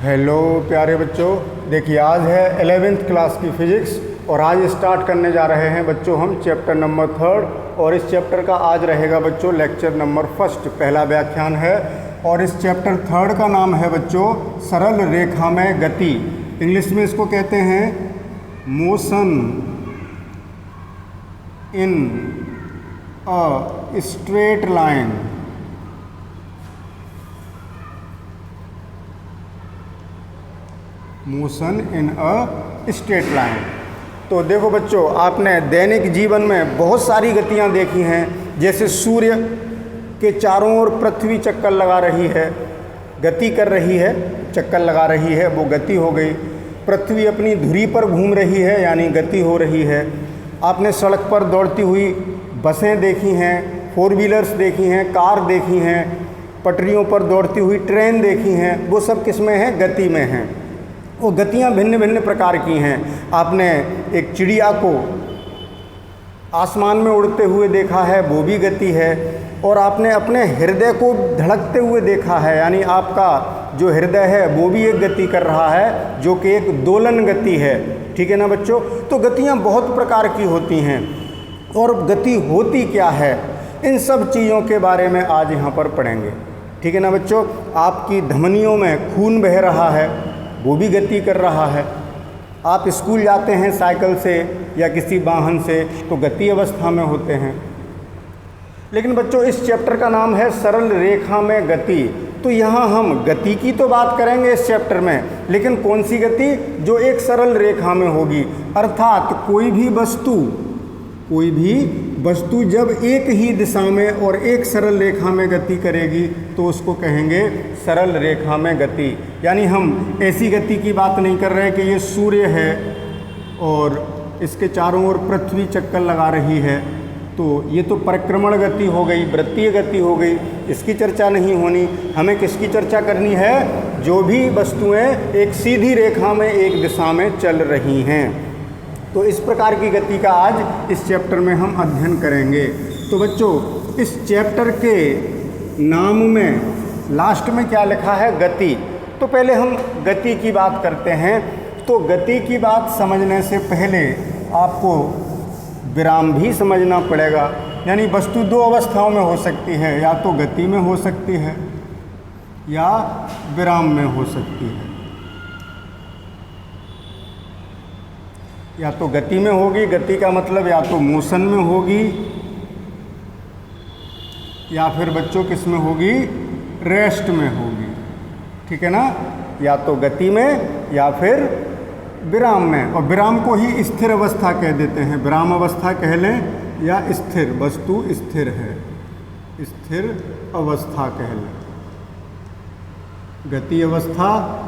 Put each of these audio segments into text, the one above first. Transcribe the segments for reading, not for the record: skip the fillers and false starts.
Hello प्यारे बच्चों, देखिए आज है 11th क्लास की फिजिक्स और आज स्टार्ट करने जा रहे हैं बच्चों हम चैप्टर नंबर 3 और इस चैप्टर का आज रहेगा बच्चों लेक्चर नंबर 1, पहला व्याख्यान है। और इस चैप्टर 3 का नाम है बच्चों सरल रेखा में गति। इंग्लिश में इसको कहते हैं motion in a straight line. Motion in a straight line. तो देखो बच्चों, आपने दैनिक जीवन में बहुत सारी गतियां देखी हैं, जैसे सूर्य के चारों ओर पृथ्वी चक्कर लगा रही है, गति कर रही है, चक्कर लगा रही है, वो गति हो गई। पृथ्वी अपनी धुरी पर घूम रही है, यानी गति हो रही है। आपने सड़क पर दौड़ती हुई बसें देखी हैं, 4 व्हीलर्स देखी हैं, कार देखी हैं, पटरियों पर दौड़ती हुई ट्रेन देखी हैं, वो सब किस में है? गति में हैं। वो गतियाँ भिन्न भिन्न प्रकार की हैं। आपने एक चिड़िया को आसमान में उड़ते हुए देखा है, वो भी गति है। और आपने अपने हृदय को धड़कते हुए देखा है, यानी आपका जो हृदय है वो भी एक गति कर रहा है, जो कि एक दोलन गति है। ठीक है ना बच्चों? तो गतियाँ बहुत प्रकार की होती हैं। और गति होती क्या है, इन सब चीज़ों के बारे में आज यहाँ पर पढ़ेंगे। ठीक है ना बच्चों? आपकी धमनियों में खून बह रहा है, वो भी गति कर रहा है। आप स्कूल जाते हैं साइकिल से या किसी वाहन से, तो गति अवस्था में होते हैं। लेकिन बच्चों, इस चैप्टर का नाम है सरल रेखा में गति। तो यहाँ हम गति की तो बात करेंगे इस चैप्टर में, लेकिन कौन सी गति? जो एक सरल रेखा में होगी। अर्थात कोई भी वस्तु जब एक ही दिशा में और एक सरल रेखा में गति करेगी तो उसको कहेंगे सरल रेखा में गति। यानी हम ऐसी गति की बात नहीं कर रहे कि ये सूर्य है और इसके चारों ओर पृथ्वी चक्कर लगा रही है, तो ये तो परिक्रमण गति हो गई, वृत्तीय गति हो गई, इसकी चर्चा नहीं होनी। हमें किसकी चर्चा करनी है? जो भी वस्तुएं एक सीधी रेखा में एक दिशा में चल रही हैं। तो इस प्रकार की गति का आज इस चैप्टर में हम अध्ययन करेंगे। तो बच्चों, इस चैप्टर के नाम में लास्ट में क्या लिखा है? गति। तो पहले हम गति की बात करते हैं। तो गति की बात समझने से पहले आपको विराम भी समझना पड़ेगा। यानी वस्तु 2 अवस्थाओं में हो सकती है, या तो गति में हो सकती है या विराम में हो सकती है। या तो गति में होगी, गति का मतलब या तो मोशन में होगी, या फिर बच्चों किस में होगी? रेस्ट में होगी। ठीक है ना? या तो गति में या फिर विराम में। और विराम को ही स्थिर अवस्था कह देते हैं। विराम अवस्था कह लें या स्थिर, वस्तु स्थिर है, स्थिर अवस्था कह लें। गति अवस्था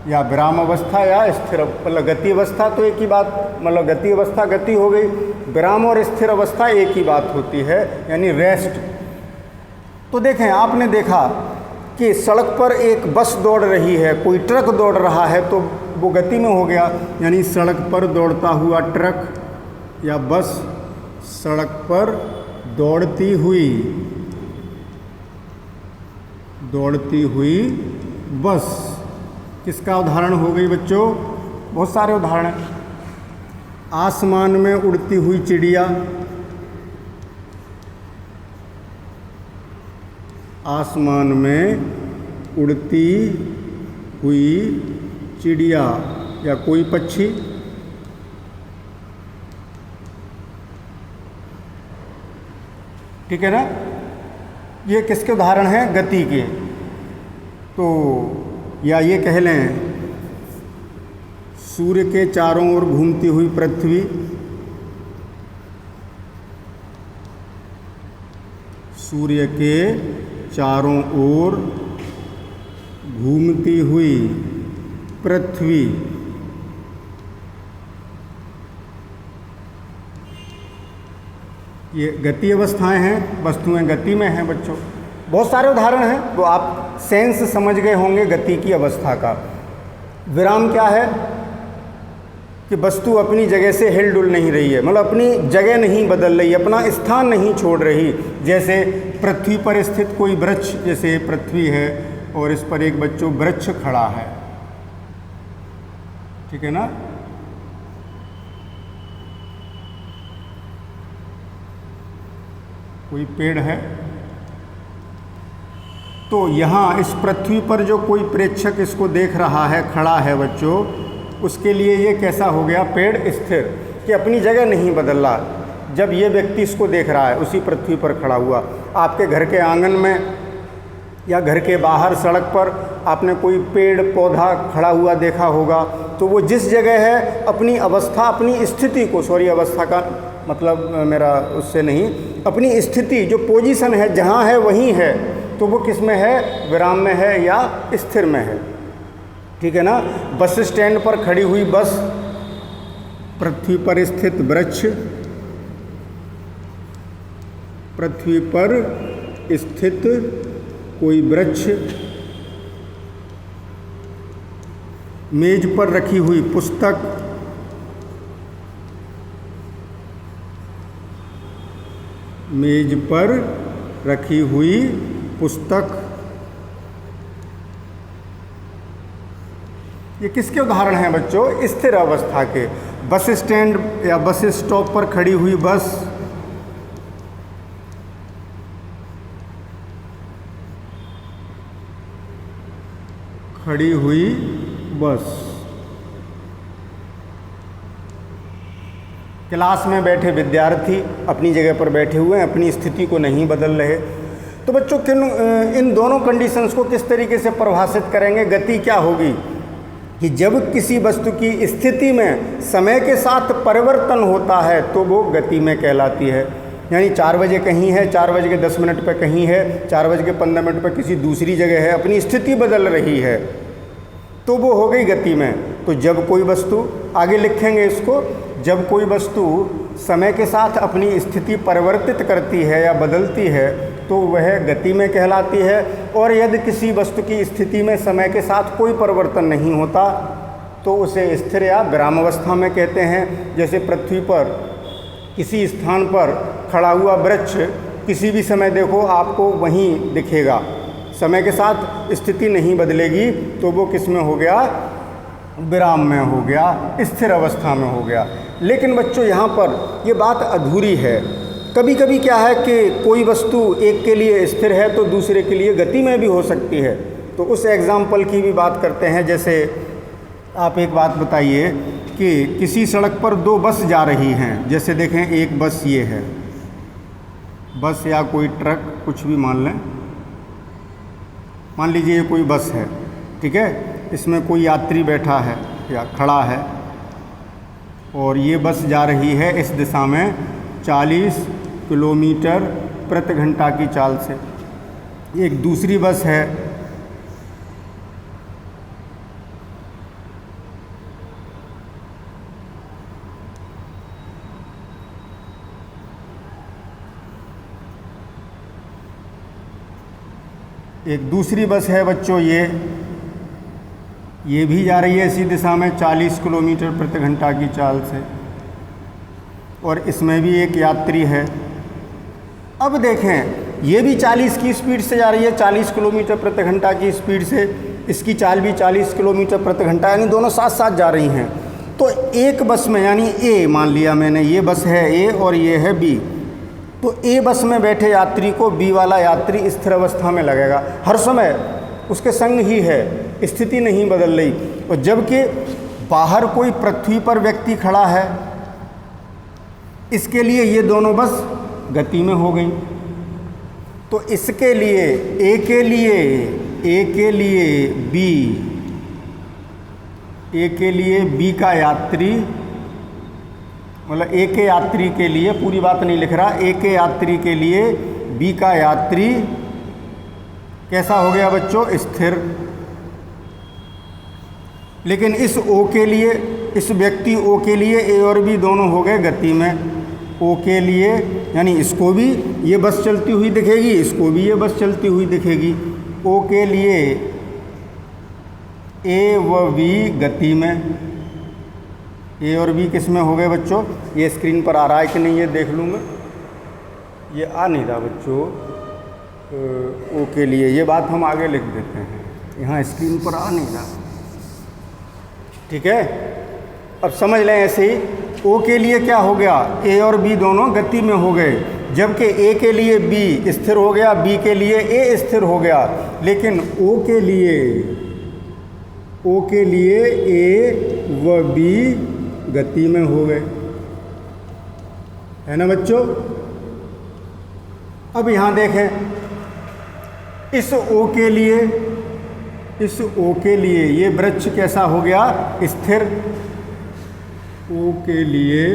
या विराम अवस्था या स्थिर, मतलब गति अवस्था तो एक ही बात, मतलब गति अवस्था गति हो गई, विराम और स्थिर अवस्था एक ही बात होती है, यानी रेस्ट। तो देखें, आपने देखा कि सड़क पर एक बस दौड़ रही है, कोई ट्रक दौड़ रहा है, तो वो गति में हो गया। यानी सड़क पर दौड़ता हुआ ट्रक या बस, सड़क पर दौड़ती हुई बस किसका उदाहरण हो गई बच्चों? बहुत सारे उदाहरण हैं। आसमान में उड़ती हुई चिड़िया, आसमान में उड़ती हुई चिड़िया या कोई पक्षी। ठीक है ना? ये किसके उदाहरण हैं? गति के। तो या ये कह लें सूर्य के चारों ओर घूमती हुई पृथ्वी, सूर्य के चारों ओर घूमती हुई पृथ्वी, ये गति अवस्थाएं हैं, वस्तुएं गति में हैं बच्चों। बहुत सारे उदाहरण हैं, वो आप सेंस समझ गए होंगे गति की अवस्था का। विराम क्या है? कि वस्तु अपनी जगह से हिल डुल नहीं रही है, मतलब अपनी जगह नहीं बदल रही, अपना स्थान नहीं छोड़ रही। जैसे पृथ्वी पर स्थित कोई वृक्ष, जैसे पृथ्वी है और इस पर एक बच्चों वृक्ष खड़ा है, ठीक है ना। कोई पेड़ है, तो यहाँ इस पृथ्वी पर जो कोई प्रेक्षक इसको देख रहा है, खड़ा है बच्चों, उसके लिए ये कैसा हो गया, पेड़ स्थिर, कि अपनी जगह नहीं बदल रहा। जब ये व्यक्ति इसको देख रहा है उसी पृथ्वी पर खड़ा हुआ, आपके घर के आंगन में या घर के बाहर सड़क पर आपने कोई पेड़ पौधा खड़ा हुआ देखा होगा, तो वो जिस जगह है अपनी अवस्था, अपनी स्थिति को, सॉरी अवस्था का मतलब मेरा उससे नहीं, अपनी स्थिति जो पोजीशन है जहाँ है वहीं है, तो वो किस में है, विराम में है या स्थिर में है। ठीक है ना। बस स्टैंड पर खड़ी हुई बस, पृथ्वी पर स्थित वृक्ष, पृथ्वी पर स्थित कोई वृक्ष, मेज पर रखी हुई पुस्तक, मेज पर रखी हुई पुस्तक, ये किसके उदाहरण हैं बच्चों, स्थिर अवस्था के। बस स्टैंड या बस स्टॉप पर खड़ी हुई बस, खड़ी हुई बस, क्लास में बैठे विद्यार्थी अपनी जगह पर बैठे हुए हैं, अपनी स्थिति को नहीं बदल रहे। तो बच्चों इन दोनों कंडीशंस को किस तरीके से परिभाषित करेंगे, गति क्या होगी, कि जब किसी वस्तु की स्थिति में समय के साथ परिवर्तन होता है तो वो गति में कहलाती है। यानी 4 बजे कहीं है, 4:10 पर कहीं है, 4:15 पर किसी दूसरी जगह है, अपनी स्थिति बदल रही है, तो वो हो गई गति में। तो जब कोई वस्तु, आगे लिखेंगे इसको, जब कोई वस्तु समय के साथ अपनी स्थिति परिवर्तित करती है या बदलती है तो वह गति में कहलाती है। और यदि किसी वस्तु की स्थिति में समय के साथ कोई परिवर्तन नहीं होता तो उसे स्थिर या विरामावस्था में कहते हैं। जैसे पृथ्वी पर किसी स्थान पर खड़ा हुआ वृक्ष किसी भी समय देखो आपको वहीं दिखेगा, समय के साथ स्थिति नहीं बदलेगी, तो वो किस में हो गया, विराम में हो गया, स्थिर अवस्था में हो गया। लेकिन बच्चों यहाँ पर ये बात अधूरी है। कभी कभी क्या है कि कोई वस्तु एक के लिए स्थिर है तो दूसरे के लिए गति में भी हो सकती है। तो उस एग्जाम्पल की भी बात करते हैं। जैसे आप एक बात बताइए कि किसी सड़क पर 2 बस जा रही हैं। जैसे देखें, एक बस ये है, बस या कोई ट्रक, कुछ भी मान लें, मान लीजिए ये कोई बस है, ठीक है, इसमें कोई यात्री बैठा है या खड़ा है और ये बस जा रही है इस दिशा में 40 किलोमीटर प्रति घंटा की चाल से। एक दूसरी बस है, एक दूसरी बस है बच्चों, ये भी जा रही है इसी दिशा में 40 किलोमीटर प्रति घंटा की चाल से, और इसमें भी एक यात्री है। अब देखें, ये भी 40 की स्पीड से जा रही है, 40 किलोमीटर प्रति घंटा की स्पीड से, इसकी चाल भी 40 किलोमीटर प्रति घंटा, यानी दोनों साथ साथ जा रही हैं। तो एक बस में, यानी ए मान लिया मैंने, ये बस है ए और ये है बी, तो ए बस में बैठे यात्री को बी वाला यात्री स्थिर अवस्था में लगेगा, हर समय उसके संग ही है, स्थिति नहीं बदल रही। और जबकि बाहर कोई पृथ्वी पर व्यक्ति खड़ा है, इसके लिए ये दोनों बस गति में हो गई। तो इसके लिए ए के लिए बी का यात्री, मतलब ए के यात्री के लिए, पूरी बात नहीं लिख रहा, ए के यात्री के लिए बी का यात्री कैसा हो गया बच्चों, स्थिर। लेकिन इस ओ के लिए, इस व्यक्ति ओ के लिए ए और बी दोनों हो गए गति में। ओ के लिए यानी इसको भी ये बस चलती हुई दिखेगी, इसको भी ये बस चलती हुई दिखेगी। ओ के लिए ए व बी गति में, ए और बी किस में हो गए बच्चों, ये स्क्रीन पर आ रहा है कि नहीं ये देख लूँगा, ये आ नहीं रहा बच्चों। ओ के लिए ये बात हम आगे लिख देते हैं, यहाँ स्क्रीन पर आ नहीं रहा, ठीक है। अब समझ लें ऐसे ही, ओ के लिए क्या हो गया, ए और बी दोनों गति में हो गए, जबकि ए के लिए बी स्थिर हो गया, बी के लिए ए स्थिर हो गया, लेकिन ओ के लिए ए व बी गति में हो गए, है ना बच्चों। अब यहाँ देखें, इस ओ के लिए ये वृक्ष कैसा हो गया, स्थिर। ओ के लिए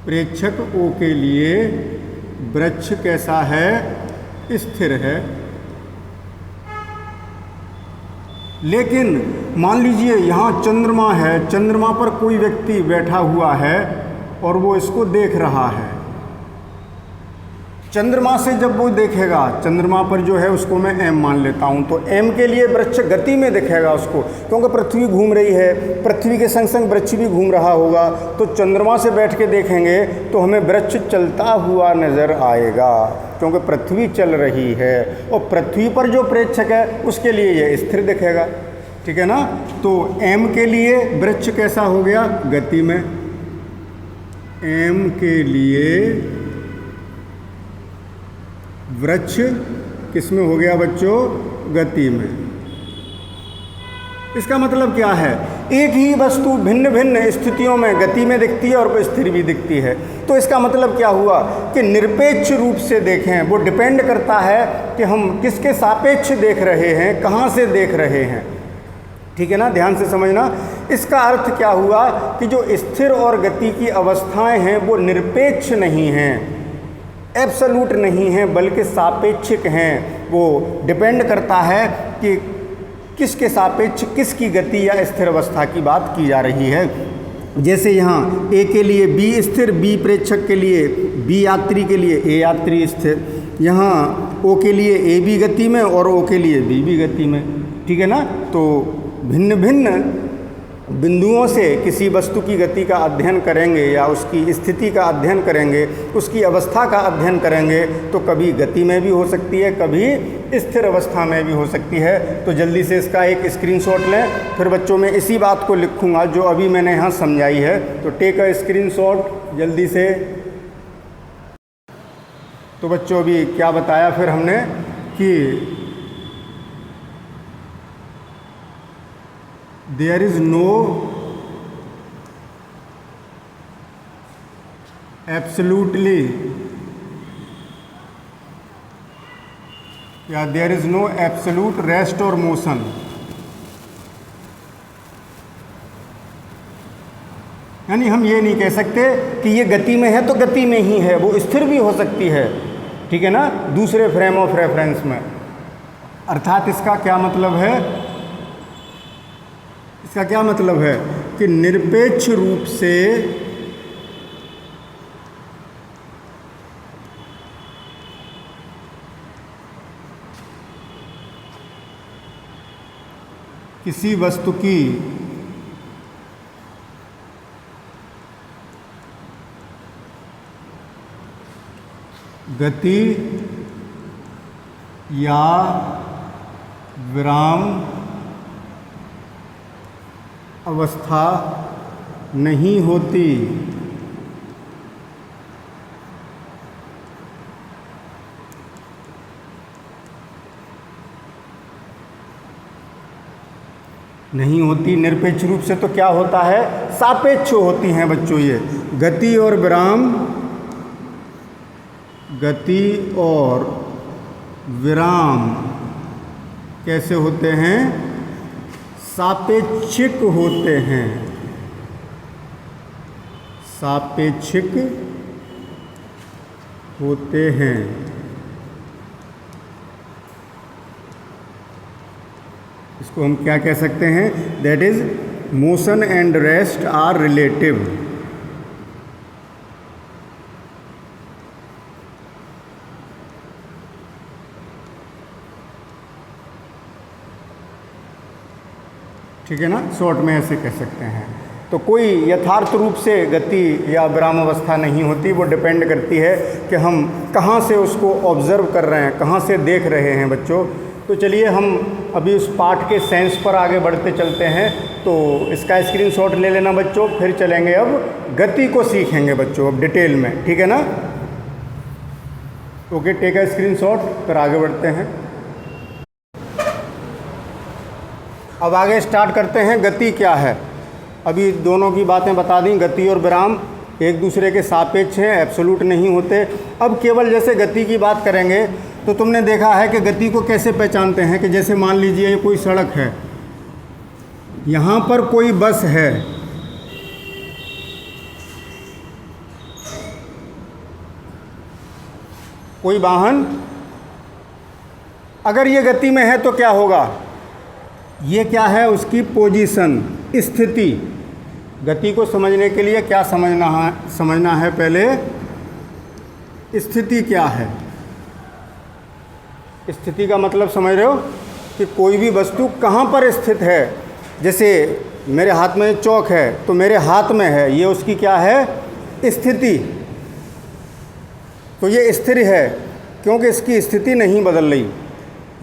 प्रेक्षक, ओ के लिए वृक्ष कैसा है, स्थिर है। लेकिन मान लीजिए यहाँ चंद्रमा है, चंद्रमा पर कोई व्यक्ति बैठा हुआ है और वो इसको देख रहा है। चंद्रमा से जब वो देखेगा, चंद्रमा पर जो है उसको मैं m मान लेता हूँ, तो m के लिए वृक्ष गति में दिखेगा उसको, क्योंकि पृथ्वी घूम रही है, पृथ्वी के संग संग वृक्ष भी घूम रहा होगा। तो चंद्रमा से बैठ के देखेंगे तो हमें वृक्ष चलता हुआ नज़र आएगा, क्योंकि पृथ्वी चल रही है, और पृथ्वी पर जो प्रेक्षक है उसके लिए ये स्थिर दिखेगा, ठीक है ना। तो m के लिए वृक्ष कैसा हो गया, गति में। m के लिए वृक्ष किस में हो गया बच्चों, गति में। इसका मतलब क्या है, एक ही वस्तु भिन्न भिन्न स्थितियों में गति में दिखती है और स्थिर भी दिखती है। तो इसका मतलब क्या हुआ कि निरपेक्ष रूप से देखें, वो डिपेंड करता है कि हम किसके सापेक्ष देख रहे हैं, कहाँ से देख रहे हैं, ठीक है ना, ध्यान से समझना। इसका अर्थ क्या हुआ कि जो स्थिर और गति की अवस्थाएं हैं वो निरपेक्ष नहीं हैं, एब्सोल्यूट नहीं हैं, बल्कि सापेक्षिक हैं। वो डिपेंड करता है कि किसके सापेक्ष किसकी गति या स्थिर अवस्था की बात की जा रही है। जैसे यहाँ ए के लिए बी स्थिर, बी प्रेक्षक के लिए, बी यात्री के लिए ए यात्री स्थिर। यहाँ ओ के लिए ए भी गति में और ओ के लिए बी भी गति में, ठीक है ना। तो भिन्न भिन्न बिंदुओं से किसी वस्तु की गति का अध्ययन करेंगे या उसकी स्थिति का अध्ययन करेंगे, उसकी अवस्था का अध्ययन करेंगे, तो कभी गति में भी हो सकती है, कभी स्थिर अवस्था में भी हो सकती है। तो जल्दी से इसका एक स्क्रीनशॉट लें, फिर बच्चों में इसी बात को लिखूंगा जो अभी मैंने यहाँ समझाई है। तो टेक अ स्क्रीनशॉट जल्दी से। तो बच्चों अभी क्या बताया फिर हमने कि there is no absolutely या there is no absolute rest or motion। यानी हम ये नहीं कह सकते कि ये गति में है तो गति में ही है, वो स्थिर भी हो सकती है, ठीक है ना, दूसरे फ्रेम ऑफ रेफरेंस में। अर्थात इसका क्या मतलब है, इसका क्या मतलब है कि निरपेक्ष रूप से किसी वस्तु की गति या विराम अवस्था नहीं होती। नहीं होती निरपेक्ष रूप से, तो क्या होता है, सापेक्ष होती हैं बच्चों ये गति और विराम, गति और विराम कैसे होते हैं, सापेक्षिक होते हैं, सापेक्षिक होते हैं। इसको हम क्या कह सकते हैं, that is motion and rest are relative. ठीक है ना, शॉर्ट में ऐसे कह सकते हैं। तो कोई यथार्थ रूप से गति या विराम अवस्था नहीं होती, वो डिपेंड करती है कि हम कहाँ से उसको ऑब्ज़र्व कर रहे हैं, कहाँ से देख रहे हैं बच्चों। तो चलिए हम अभी उस पाठ के सेंस पर आगे बढ़ते चलते हैं। तो इसका स्क्रीनशॉट ले लेना बच्चों, फिर चलेंगे अब गति को सीखेंगे बच्चों अब डिटेल में, ठीक है ना। ओके, टेक अ स्क्रीनशॉट, फिर आगे बढ़ते हैं। अब आगे स्टार्ट करते हैं, गति क्या है। अभी दोनों की बातें बता दी, गति और विराम एक दूसरे के सापेक्ष हैं, एब्सोल्यूट नहीं होते। अब केवल जैसे गति की बात करेंगे तो तुमने देखा है कि गति को कैसे पहचानते हैं कि जैसे मान लीजिए ये कोई सड़क है, यहाँ पर कोई बस है, कोई वाहन, अगर ये गति में है तो क्या होगा, ये क्या है, उसकी पोजीशन, स्थिति। गति को समझने के लिए क्या समझना है पहले, स्थिति क्या है। स्थिति का मतलब समझ रहे हो कि कोई भी वस्तु कहाँ पर स्थित है। जैसे मेरे हाथ में चौक है तो मेरे हाथ में है, ये उसकी क्या है, स्थिति। तो ये स्थिर है क्योंकि इसकी स्थिति नहीं बदल रही।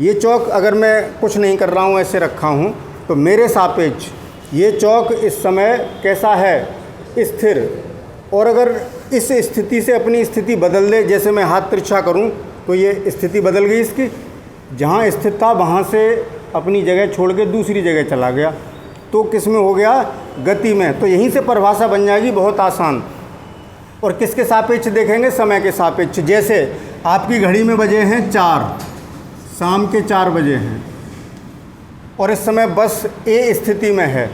ये चौक अगर मैं कुछ नहीं कर रहा हूँ, ऐसे रखा हूँ, तो मेरे सापेक्ष ये चौक इस समय कैसा है, स्थिर। और अगर इस स्थिति से अपनी स्थिति बदल दे, जैसे मैं हाथ तिरछा करूँ तो ये स्थिति बदल गई इसकी, जहाँ स्थित था वहाँ से अपनी जगह छोड़ के दूसरी जगह चला गया, तो किस में हो गया, गति में। तो यहीं से परिभाषा बन जाएगी बहुत आसान। और किसके सापेक्ष देखेंगे, समय के सापेक्ष। जैसे आपकी घड़ी में बजे हैं 4, शाम के 4 बजे हैं और इस समय बस ए स्थिति में है।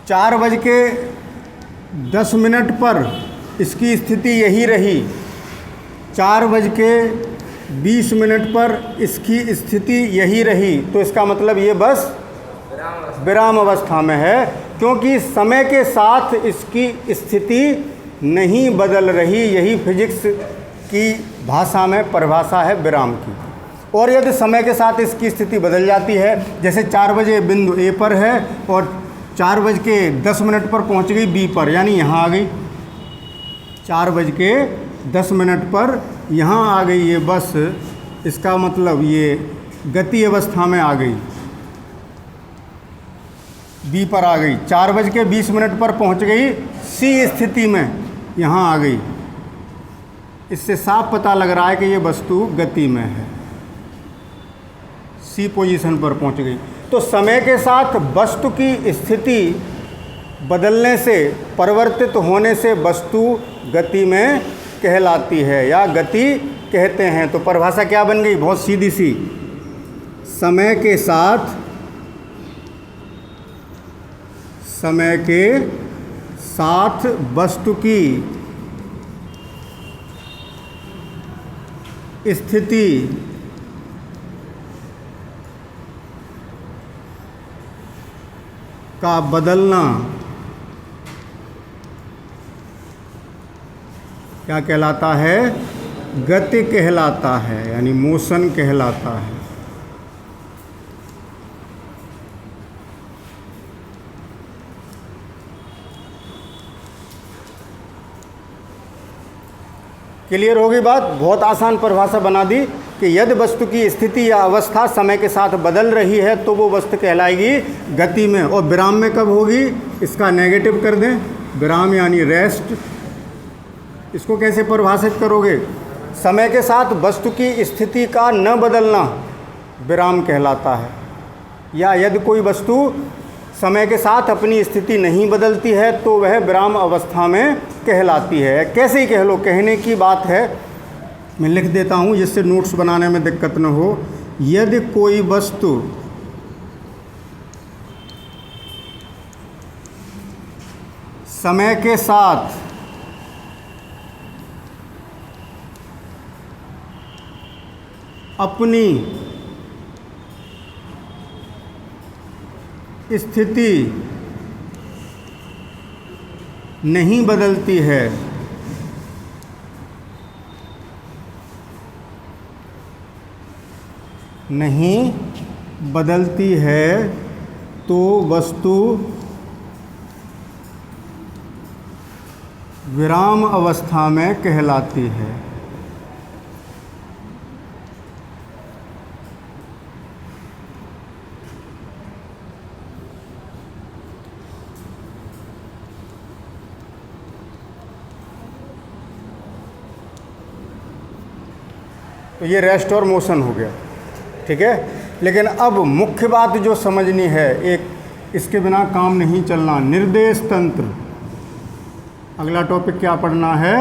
4:10 पर इसकी स्थिति यही रही, 4:20 पर इसकी स्थिति यही रही। तो इसका मतलब ये बस विराम अवस्था में है, क्योंकि समय के साथ इसकी स्थिति नहीं बदल रही। यही फिजिक्स की भाषा में परिभाषा है विराम की। और यदि समय के साथ इसकी स्थिति बदल जाती है, जैसे 4 बजे बिंदु ए पर है और 4:10 पर पहुंच गई बी पर, यानी यहाँ आ गई, 4:10 पर यहाँ आ गई ये बस, इसका मतलब ये गति अवस्था में आ गई, बी पर आ गई। 4:20 पर पहुँच गई सी स्थिति में, यहाँ आ गई। इससे साफ पता लग रहा है कि ये वस्तु गति में है, सी पोजीशन पर पहुंच गई। तो समय के साथ वस्तु की स्थिति बदलने से, परिवर्तित होने से वस्तु गति में कहलाती है या गति कहते हैं। तो परिभाषा क्या बन गई, बहुत सीधी सी, समय के साथ वस्तु की स्थिति का बदलना क्या कहलाता है, गति कहलाता है, यानी मोशन कहलाता है। क्लियर होगी बात, बहुत आसान परिभाषा बना दी कि यदि वस्तु की स्थिति या अवस्था समय के साथ बदल रही है तो वो वस्तु कहलाएगी गति में। और विराम में कब होगी, इसका नेगेटिव कर दें, विराम यानी रेस्ट। इसको कैसे परिभाषित करोगे, समय के साथ वस्तु की स्थिति का न बदलना विराम कहलाता है। या यदि कोई वस्तु समय के साथ अपनी स्थिति नहीं बदलती है तो वह विराम अवस्था में कहलाती है। कैसे ही कह लो, कहने की बात है, मैं लिख देता हूँ जिससे नोट्स बनाने में दिक्कत न हो। यदि कोई वस्तु समय के साथ अपनी स्थिति नहीं बदलती है तो वस्तु विराम अवस्था में कहलाती है। तो ये रेस्ट और मोशन हो गया, ठीक है। लेकिन अब मुख्य बात जो समझनी है, एक इसके बिना काम नहीं चलना, निर्देश तंत्र। अगला टॉपिक क्या पढ़ना है?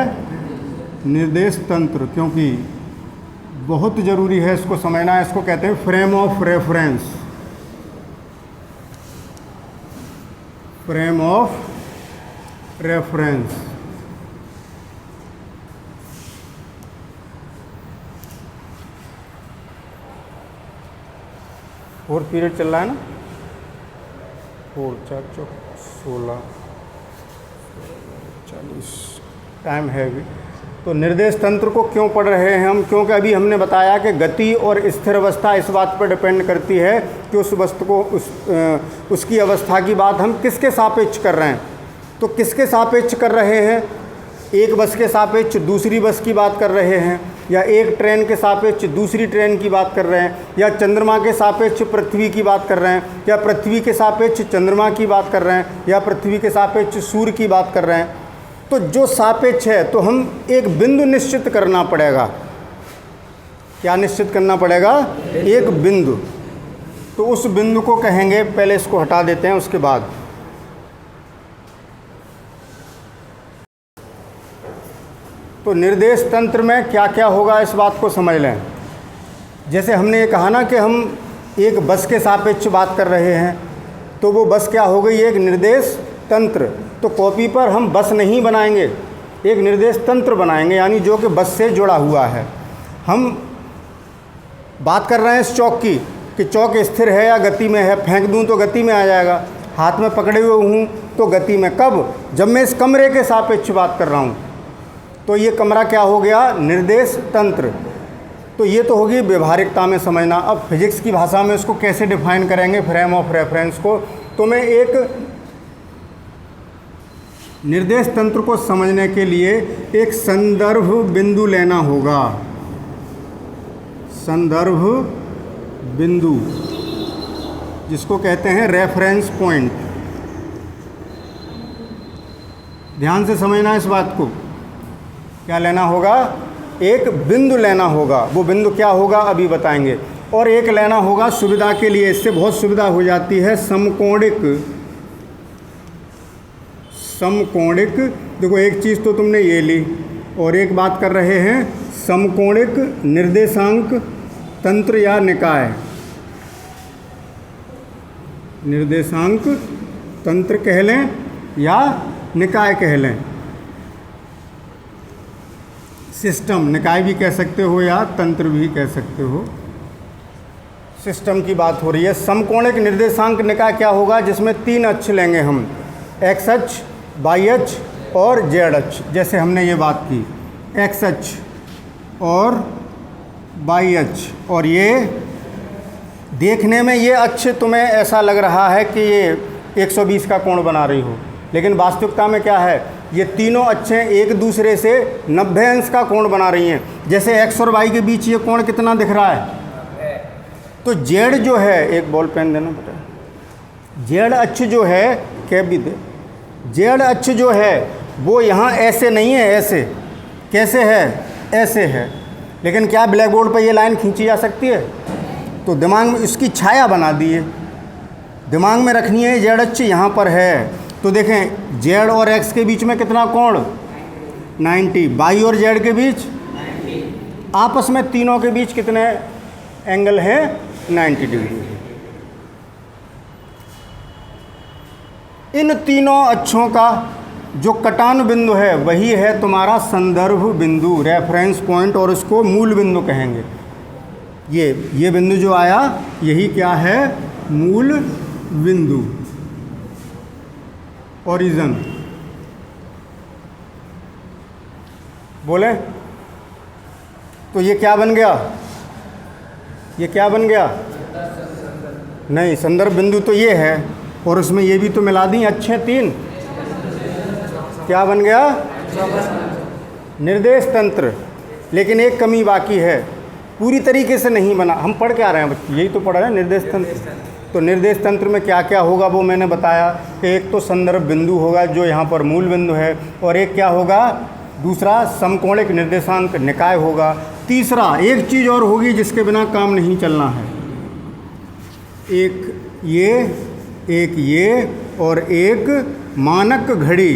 निर्देश तंत्र, क्योंकि बहुत ज़रूरी है इसको समझना। इसको कहते हैं frame of reference. Frame of reference. और पीरियड चल रहा है ना, 4 4 चौक 16 40 टाइम है अभी। तो निर्देश तंत्र को क्यों पढ़ रहे हैं हम? क्योंकि अभी हमने बताया कि गति और स्थिर अवस्था इस बात पर डिपेंड करती है कि उस वस्तु को उसकी अवस्था की बात हम किसके सापेक्ष कर रहे हैं। तो किसके सापेक्ष कर रहे हैं? एक बस के सापेक्ष दूसरी बस की बात कर रहे हैं, या एक ट्रेन के सापेक्ष दूसरी ट्रेन की बात कर रहे हैं, या चंद्रमा के सापेक्ष पृथ्वी की बात कर रहे हैं, या पृथ्वी के सापेक्ष चंद्रमा की बात कर रहे हैं, या पृथ्वी के सापेक्ष सूर्य की बात कर रहे हैं। तो जो सापेक्ष है, तो हम एक बिंदु निश्चित करना पड़ेगा। क्या निश्चित करना पड़ेगा? एक बिंदु। तो उस बिंदु को कहेंगे, पहले इसको हटा देते हैं, उसके बाद तो निर्देश तंत्र में क्या क्या होगा इस बात को समझ लें। जैसे हमने ये कहा ना कि हम एक बस के सापेक्ष बात कर रहे हैं, तो वो बस क्या हो गई? एक निर्देश तंत्र। तो कॉपी पर हम बस नहीं बनाएंगे, एक निर्देश तंत्र बनाएंगे, यानी जो कि बस से जुड़ा हुआ है। हम बात कर रहे हैं इस चौक की कि चौक स्थिर है या गति में है। फेंक दूं तो गति में आ जाएगा, हाथ में पकड़े हुए हूँ तो गति में। कब? जब मैं इस कमरे के सापेक्ष बात कर रहा हूँ। तो ये कमरा क्या हो गया? निर्देश तंत्र। तो ये तो होगी व्यवहारिकता में समझना। अब फिजिक्स की भाषा में इसको कैसे डिफाइन करेंगे फ्रेम ऑफ रेफरेंस को? तो मैं एक निर्देश तंत्र को समझने के लिए एक संदर्भ बिंदु लेना होगा। संदर्भ बिंदु, जिसको कहते हैं रेफरेंस पॉइंट। ध्यान से समझना इस बात को। क्या लेना होगा? एक बिंदु लेना होगा। वो बिंदु क्या होगा अभी बताएंगे। और एक लेना होगा सुविधा के लिए, इससे बहुत सुविधा हो जाती है, समकोणिक। समकोणिक, देखो एक चीज़ तो तुमने ये ली, और एक बात कर रहे हैं समकोणिक निर्देशांक तंत्र या निकाय। निर्देशांक तंत्र कह लें या निकाय कह लें। सिस्टम, निकाय भी कह सकते हो या तंत्र भी कह सकते हो। सिस्टम की बात हो रही है। समकोणिक निर्देशांक निकाय क्या होगा? जिसमें 3 अक्ष लेंगे हम, एक्स अक्ष, वाई अक्ष और जेड अक्ष। जैसे हमने ये बात की, एक्स अक्ष और वाई अक्ष। और ये देखने में ये अक्ष तुम्हें ऐसा लग रहा है कि ये 120 का कोण बना रही हो, लेकिन वास्तविकता में क्या है? ये तीनों अक्षें एक दूसरे से 90 अंश का कोण बना रही हैं। जैसे एक्स और वाई के बीच ये कोण कितना दिख रहा है? तो जेड जो है, एक बॉल पेन देना बेटा। जेड अक्ष जो है, कैप भी दे। जेड अक्ष जो है वो यहाँ ऐसे नहीं है, ऐसे। कैसे है? ऐसे है। लेकिन क्या ब्लैक बोर्ड पर ये लाइन खींची जा सकती है? तो दिमाग में इसकी छाया बना दी है, दिमाग में रखनी है। जेड अक्ष यहाँ पर है, तो देखें जेड और एक्स के बीच में कितना कोण? 90। वाई और जेड के बीच 90। आपस में तीनों के बीच कितने एंगल है? 90 डिग्री। इन तीनों अक्षों का जो कटान बिंदु है वही है तुम्हारा संदर्भ बिंदु, रेफरेंस पॉइंट, और उसको मूल बिंदु कहेंगे। ये बिंदु जो आया यही क्या है? मूल बिंदु, ओरिजिन। बोले तो ये क्या बन गया? ये क्या बन गया? नहीं, संदर्भ बिंदु तो ये है, और उसमें ये भी तो मिला दी अच्छे 3। क्या बन गया? निर्देश तंत्र। लेकिन एक कमी बाकी है, पूरी तरीके से नहीं बना। हम पढ़ के आ रहे हैं बच्चे, यही तो पढ़ रहे हैं निर्देश तंत्र। तो निर्देश तंत्र में क्या क्या होगा वो मैंने बताया कि एक तो संदर्भ बिंदु होगा जो यहाँ पर मूल बिंदु है, और एक क्या होगा? दूसरा समकोणिक निर्देशांक निकाय होगा, तीसरा, एक चीज़ और होगी जिसके बिना काम नहीं चलना है। एक ये और एक मानक घड़ी,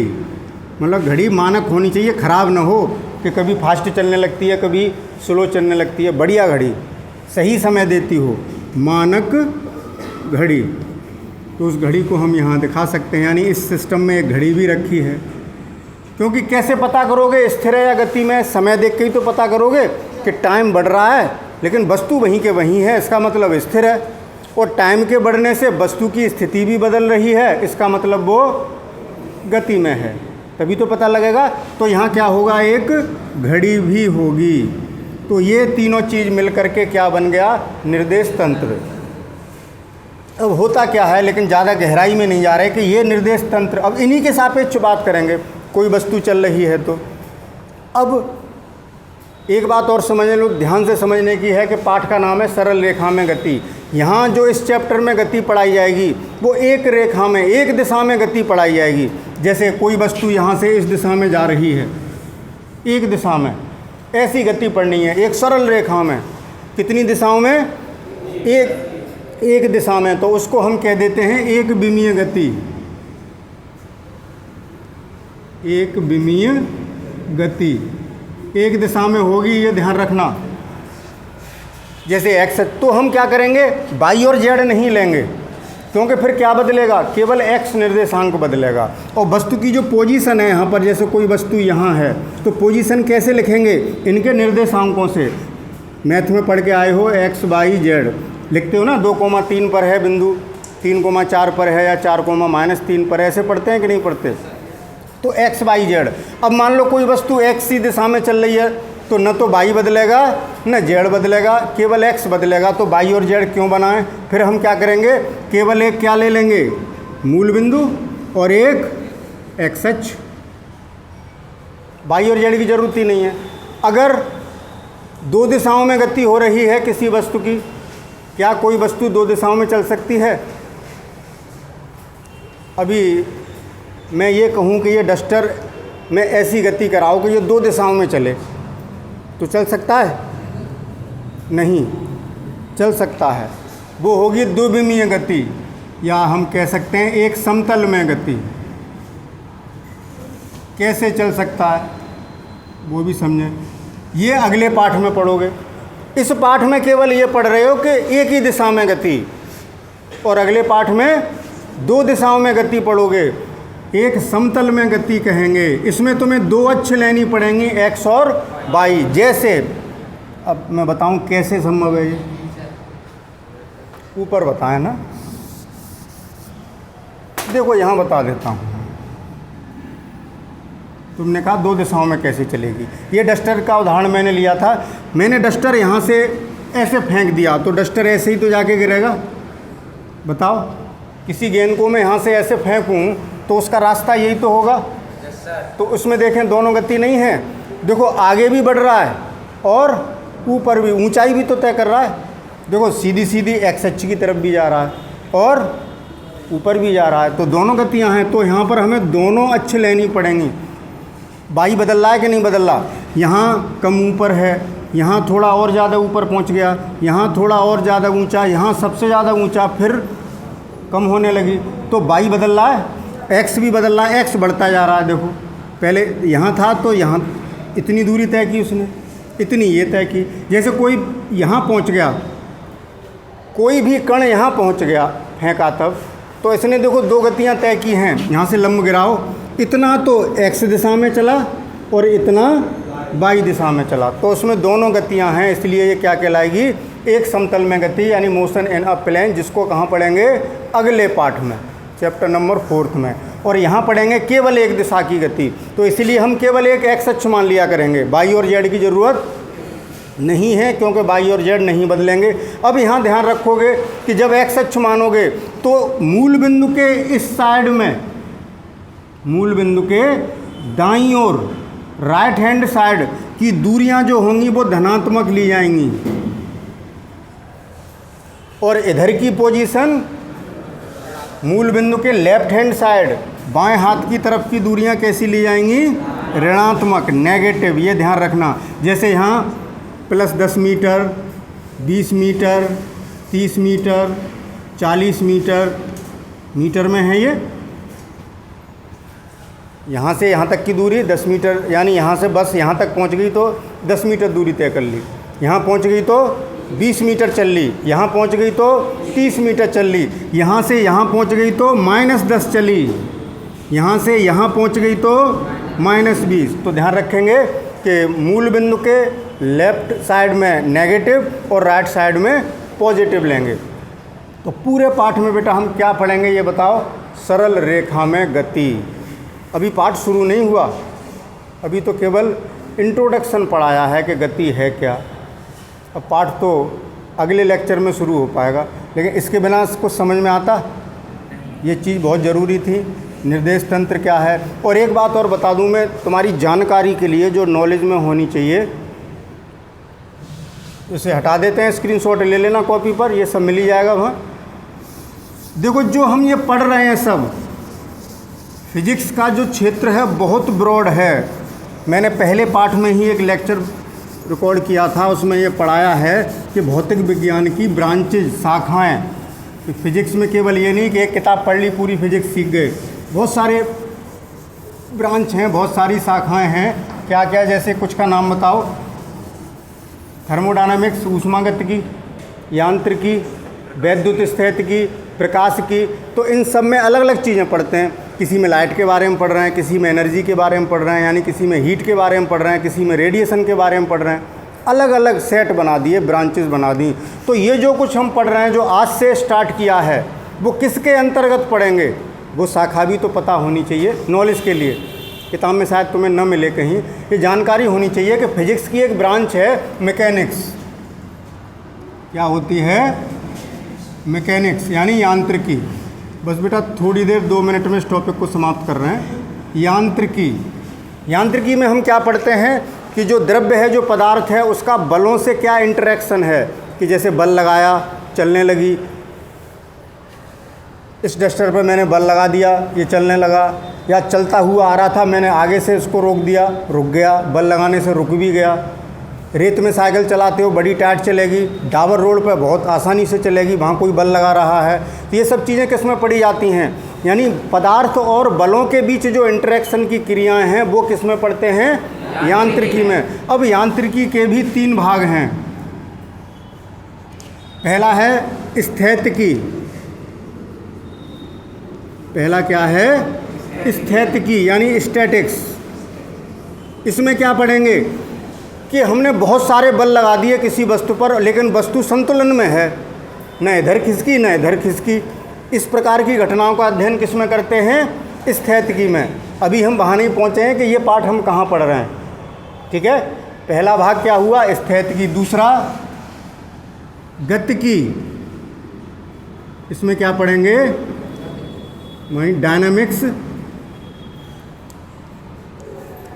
मतलब घड़ी मानक होनी चाहिए, ख़राब ना हो कि कभी फास्ट चलने लगती है कभी स्लो चलने लगती है। बढ़िया घड़ी, सही समय देती हो, मानक घड़ी। तो उस घड़ी को हम यहाँ दिखा सकते हैं, यानी इस सिस्टम में एक घड़ी भी रखी है। क्योंकि कैसे पता करोगे स्थिर है या गति में? समय देख के ही तो पता करोगे कि टाइम बढ़ रहा है लेकिन वस्तु वहीं के वहीं है, इसका मतलब स्थिर है। और टाइम के बढ़ने से वस्तु की स्थिति भी बदल रही है, इसका मतलब वो गति में है, तभी तो पता लगेगा। तो यहाँ क्या होगा, एक घड़ी भी होगी। तो ये तीनों चीज़ मिल करके क्या बन गया, निर्देश तंत्र। अब होता क्या है, लेकिन ज़्यादा गहराई में नहीं जा रहे कि ये निर्देश तंत्र, अब इन्हीं के सापेक्ष बात करेंगे। कोई वस्तु चल रही है तो अब एक बात और समझने लो, ध्यान से समझने की है कि पाठ का नाम है सरल रेखा में गति। यहाँ जो इस चैप्टर में गति पढ़ाई जाएगी वो एक रेखा में, एक दिशा में गति पढ़ाई जाएगी। जैसे कोई वस्तु यहाँ से इस दिशा में जा रही है, एक दिशा में, ऐसी गति पढ़नी है एक सरल रेखा में। कितनी दिशाओं में? एक दिशा में। तो उसको हम कह देते हैं एक विमीय गति। एक विमीय गति एक दिशा में होगी, ये ध्यान रखना। जैसे एक्स, तो हम क्या करेंगे, वाई और जेड नहीं लेंगे, क्योंकि फिर क्या बदलेगा, केवल एक्स निर्देशांक बदलेगा। और वस्तु की जो पोजीशन है यहाँ पर, जैसे कोई वस्तु यहाँ है तो पोजीशन कैसे लिखेंगे, इनके निर्देशांकों से। मैथ में पढ़ के आए हो, एक्स वाई जेड लिखते हो ना, 2,3 पर है बिंदु, 3,4 पर है, या 4,-3 पर है, ऐसे पढ़ते हैं कि नहीं पढ़ते? तो एक्स वाई जेड। अब मान लो कोई वस्तु एक्स ही दिशा में चल रही है तो न तो वाई बदलेगा न जेड बदलेगा, केवल एक्स बदलेगा। तो वाई और जेड क्यों बनाएं? फिर हम क्या करेंगे, केवल एक क्या ले लेंगे, मूल बिंदु, और एक एक्स अक्ष। वाई और जेड की जरूरत ही नहीं है। अगर दो दिशाओं में गति हो रही है किसी वस्तु की, क्या कोई वस्तु दो दिशाओं में चल सकती है? अभी मैं ये कहूँ कि ये डस्टर में ऐसी गति कराओ कि ये दो दिशाओं में चले, तो चल सकता है? नहीं चल सकता है। वो होगी द्विविमीय गति, या हम कह सकते हैं एक समतल में गति। कैसे चल सकता है वो भी समझें, ये अगले पाठ में पढ़ोगे। इस पाठ में केवल ये पढ़ रहे हो कि एक ही दिशा में गति, और अगले पाठ में दो दिशाओं में गति पढ़ोगे। एक समतल में गति कहेंगे, इसमें तुम्हें दो अक्ष लेनी पड़ेंगी, एक्स और वाई। जैसे अब मैं बताऊं कैसे संभव है, ये ऊपर बताएं ना, देखो यहाँ बता देता हूँ। तुमने कहा दो दिशाओं में कैसे चलेगी। ये डस्टर का उदाहरण मैंने लिया था। मैंने डस्टर यहाँ से ऐसे फेंक दिया तो डस्टर ऐसे ही तो जाके गिरेगा। बताओ, किसी गेंद को मैं यहाँ से ऐसे फेंकूँ तो उसका रास्ता यही तो होगा। तो उसमें देखें दोनों गति नहीं है। देखो आगे भी बढ़ रहा है और ऊपर भी, ऊंचाई भी तो तय कर रहा है। देखो सीधी सीधी एक्स अक्ष की तरफ भी जा रहा है और ऊपर भी जा रहा है, तो दोनों गतियाँ हैं। तो यहाँ पर हमें दोनों अक्ष लेनी पड़ेंगी। वाई बदल रहा है कि नहीं बदल रहा? यहाँ कम ऊपर है, यहाँ थोड़ा और ज़्यादा ऊपर पहुँच गया, यहाँ थोड़ा और ज़्यादा ऊंचा, यहाँ सबसे ज़्यादा ऊंचा, फिर कम होने लगी। तो वाई बदल रहा है, एक्स भी बदल रहा है, एक्स बढ़ता जा रहा है। देखो पहले यहाँ था तो यहाँ इतनी दूरी तय की उसने, इतनी ये तय की। जैसे कोई यहाँ पहुँच गया, कोई भी कण यहाँ पहुँच गया फेंका तब, तो इसने देखो दो गतियाँ तय की हैं। यहाँ से लंब गिराओ, इतना तो एक्स दिशा में चला और इतना वाई दिशा में चला, तो उसमें दोनों गतियाँ हैं। इसलिए ये क्या कहलाएगी, एक समतल में गति, यानी मोशन इन अ प्लेन, जिसको कहाँ पढ़ेंगे, अगले पाठ में, चैप्टर नंबर 4 में। और यहाँ पढ़ेंगे केवल एक दिशा की गति। तो इसलिए हम केवल एक एक्स अक्ष मान लिया करेंगे, वाई और जेड की ज़रूरत नहीं है, क्योंकि वाई और जेड नहीं बदलेंगे। अब यहाँ ध्यान रखोगे कि जब एक्स अक्ष मानोगे तो मूल बिंदु के इस साइड में, मूल बिंदु के दाईं ओर, राइट हैंड साइड की दूरियां जो होंगी वो धनात्मक ली जाएंगी, और इधर की पोजीशन मूल बिंदु के लेफ्ट हैंड साइड, बाएं हाथ की तरफ की दूरियां कैसी ली जाएंगी, ऋणात्मक, नेगेटिव। ये ध्यान रखना। जैसे यहाँ plus 10 metre, 20 metre, 30 metre, 40 metre, metre में है ये। यहाँ से यहाँ तक की दूरी 10 मीटर, यानी यहाँ से बस यहाँ तक पहुँच गई तो 10 मीटर दूरी तय कर ली। यहाँ पहुँच गई तो 20 मीटर चल ली, यहाँ पहुँच गई तो 30 मीटर चल ली, यहाँ से यहाँ पहुँच गई तो -10 चली, यहाँ से यहाँ पहुँच गई तो -20। तो ध्यान रखेंगे कि मूल बिंदु के लेफ़्ट साइड में नेगेटिव और राइट साइड में पॉजिटिव लेंगे। तो पूरे पाठ में बेटा हम क्या पढ़ेंगे ये बताओ? सरल रेखा में गति। अभी पाठ शुरू नहीं हुआ, अभी तो केवल इंट्रोडक्शन पढ़ाया है कि गति है क्या। अब पाठ तो अगले लेक्चर में शुरू हो पाएगा, लेकिन इसके बिना इसको समझ में आता? ये चीज़ बहुत ज़रूरी थी। निर्देश तंत्र क्या है? और एक बात और बता दूं मैं तुम्हारी जानकारी के लिए, जो नॉलेज में होनी चाहिए, इसे हटा देते हैं, स्क्रीनशॉट ले लेना कॉपी पर, ये सब मिल ही जाएगा वहाँ। देखो जो हम ये पढ़ रहे हैं सब, फिजिक्स का जो क्षेत्र है बहुत ब्रॉड है। मैंने पहले पाठ में ही एक लेक्चर रिकॉर्ड किया था, उसमें ये पढ़ाया है कि भौतिक विज्ञान की ब्रांचेज, शाखाएं। तो फिजिक्स में केवल ये नहीं कि एक किताब पढ़ ली पूरी फिजिक्स सीख गए, बहुत सारे ब्रांच हैं, बहुत सारी शाखाएं हैं। क्या क्या? जैसे कुछ का नाम बताओ। थर्मोडायनामिक्स, ऊष्मागतिकी, यांत्रिकी, वैद्युत स्थैतिकी, प्रकाश की। तो इन सब में अलग अलग चीज़ें पढ़ते हैं। किसी में लाइट के बारे में पढ़ रहे हैं, किसी में एनर्जी के बारे में पढ़ रहे हैं, यानी किसी में हीट के बारे में पढ़ रहे हैं, किसी में रेडिएशन के बारे में पढ़ रहे हैं। अलग अलग सेट बना दिए, ब्रांचेस बना दी। तो ये जो कुछ हम पढ़ रहे हैं, जो आज से स्टार्ट किया है, वो किसके अंतर्गत पढ़ेंगे? वो शाखा भी तो पता होनी चाहिए नॉलेज के लिए। किताब में शायद तुम्हें न मिले कहीं, ये जानकारी होनी चाहिए कि फिजिक्स की एक ब्रांच है मैकेनिक्स। क्या होती है? मैकेनिक्स, यानी यांत्रिकी। बस बेटा थोड़ी देर, 2 मिनट में इस टॉपिक को समाप्त कर रहे हैं। यांत्रिकी, यांत्रिकी में हम क्या पढ़ते हैं कि जो द्रव्य है, जो पदार्थ है, उसका बलों से क्या इंटरेक्शन है। कि जैसे बल लगाया, चलने लगी। इस डस्टर पर मैंने बल लगा दिया, ये चलने लगा। या चलता हुआ आ रहा था, मैंने आगे से इसको रोक दिया, रुक गया। बल लगाने से रुक भी गया। रेत में साइकिल चलाते हो, बड़ी टाइट चलेगी। डाबर रोड पर बहुत आसानी से चलेगी, वहाँ कोई बल लगा रहा है। तो ये सब चीज़ें किस में पढ़ी जाती हैं? यानी पदार्थ और बलों के बीच जो इंटरेक्शन की क्रियाएं हैं, वो किस में पढ़ते हैं? यांत्रिकी में। अब यांत्रिकी के भी 3 भाग हैं। पहला है स्थैतिकी। पहला क्या है? स्थैतिकी, यानी स्टैटिक्स। इसमें क्या पढ़ेंगे कि हमने बहुत सारे बल लगा दिए किसी वस्तु पर, लेकिन वस्तु संतुलन में है, न इधर खिसकी न इधर खिसकी। इस प्रकार की घटनाओं का अध्ययन किस में करते हैं? स्थैतिकी में। अभी हम वहाँ नहीं पहुँचे हैं कि ये पाठ हम कहाँ पढ़ रहे हैं। ठीक है, पहला भाग क्या हुआ? स्थैतिकी। दूसरा गतिकी। इसमें क्या पढ़ेंगे? वहीं डायनामिक्स,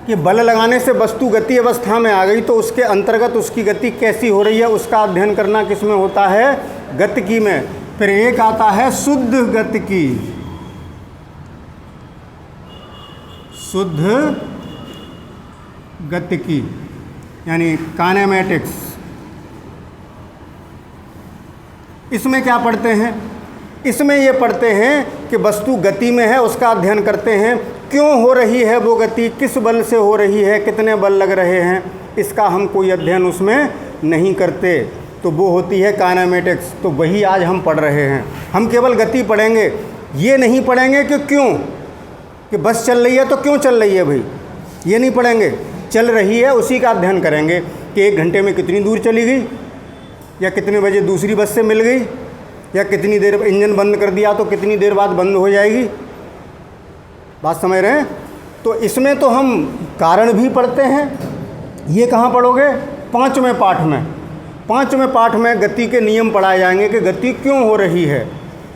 कि बल लगाने से वस्तु गति अवस्था में आ गई तो उसके अंतर्गत उसकी गति कैसी हो रही है, उसका अध्ययन करना किस में होता है? गतिकी में। फिर एक आता है शुद्ध गतिकी। शुद्ध गतिकी यानी काइनेमैटिक्स। इसमें क्या पढ़ते हैं? इसमें ये पढ़ते हैं कि वस्तु गति में है, उसका अध्ययन करते हैं। क्यों हो रही है वो गति, किस बल से हो रही है, कितने बल लग रहे हैं, इसका हम कोई अध्ययन उसमें नहीं करते। तो वो होती है काइनेमैटिक्स। तो वही आज हम पढ़ रहे हैं। हम केवल गति पढ़ेंगे, ये नहीं पढ़ेंगे कि क्यों, कि बस चल रही है तो क्यों चल रही है भाई, ये नहीं पढ़ेंगे। चल रही है उसी का अध्ययन करेंगे कि 1 घंटे में कितनी दूर चली गई, या कितने बजे दूसरी बस से मिल गई, या कितनी देर इंजन बंद कर दिया तो कितनी देर बाद बंद हो जाएगी। बात समझ रहे हैं? तो इसमें तो हम कारण भी पढ़ते हैं। ये कहाँ पढ़ोगे? 5वें पाठ में। 5वें पाठ में गति के नियम पढ़ाए जाएंगे कि गति क्यों हो रही है,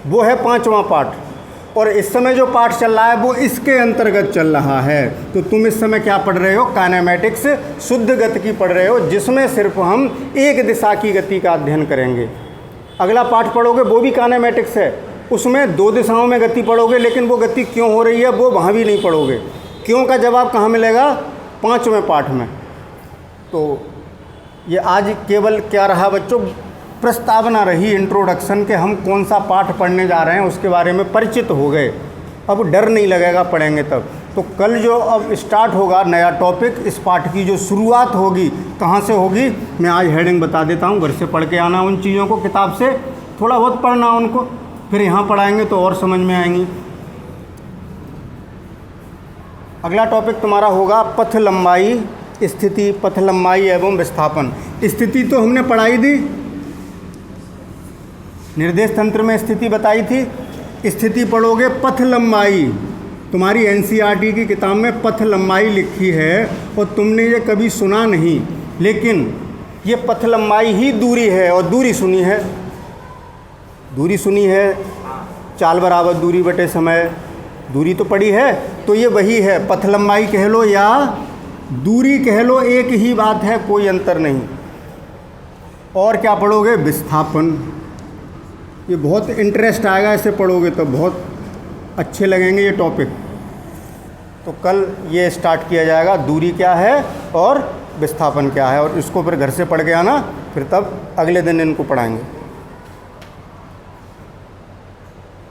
वो है 5वां पाठ। और इस समय जो पाठ चल रहा है वो इसके अंतर्गत चल रहा है। तो तुम इस समय क्या पढ़ रहे हो? काइनेमैटिक्स, शुद्ध गतिकी पढ़ रहे हो, जिसमें सिर्फ हम एक दिशा की गति का अध्ययन करेंगे। अगला पाठ पढ़ोगे वो भी काइनेमैटिक्स है, उसमें 2 दिशाओं में गति पढ़ोगे, लेकिन वो गति क्यों हो रही है वो वहाँ भी नहीं पढ़ोगे। क्यों का जवाब कहाँ मिलेगा? 5वें पाठ में। तो ये आज केवल क्या रहा बच्चों, प्रस्तावना रही, इंट्रोडक्शन के हम कौन सा पाठ पढ़ने जा रहे हैं उसके बारे में परिचित हो गए। अब डर नहीं लगेगा पढ़ेंगे तब। तो कल जो अब स्टार्ट होगा नया टॉपिक, इस पाठ की जो शुरुआत होगी कहाँ से होगी, मैं आज हेडिंग बता देता हूँ। घर से पढ़ के आना उन चीज़ों को, किताब से थोड़ा बहुत पढ़ना उनको, फिर यहाँ पढ़ाएंगे तो और समझ में आएंगी। अगला टॉपिक तुम्हारा होगा पथ लंबाई, स्थिति, पथ लंबाई एवं विस्थापन। स्थिति तो हमने पढ़ाई दी, निर्देश तंत्र में स्थिति बताई थी। स्थिति पढ़ोगे। पथ लंबाई तुम्हारी एनसीईआरटी की किताब में पथ लंबाई लिखी है और तुमने ये कभी सुना नहीं, लेकिन ये पथ लंबाई ही दूरी है। और दूरी सुनी है, दूरी सुनी है, चाल बराबर दूरी बटे समय, दूरी तो पड़ी है। तो ये वही है, पथ लंबाई कह लो या दूरी कह लो, एक ही बात है, कोई अंतर नहीं। और क्या पढ़ोगे, विस्थापन। ये बहुत इंटरेस्ट आएगा, ऐसे पढ़ोगे तो बहुत अच्छे लगेंगे ये टॉपिक। तो कल ये स्टार्ट किया जाएगा, दूरी क्या है और विस्थापन क्या है, और इसको फिर घर से पढ़ के आना, फिर तब अगले दिन इनको पढ़ाएंगे।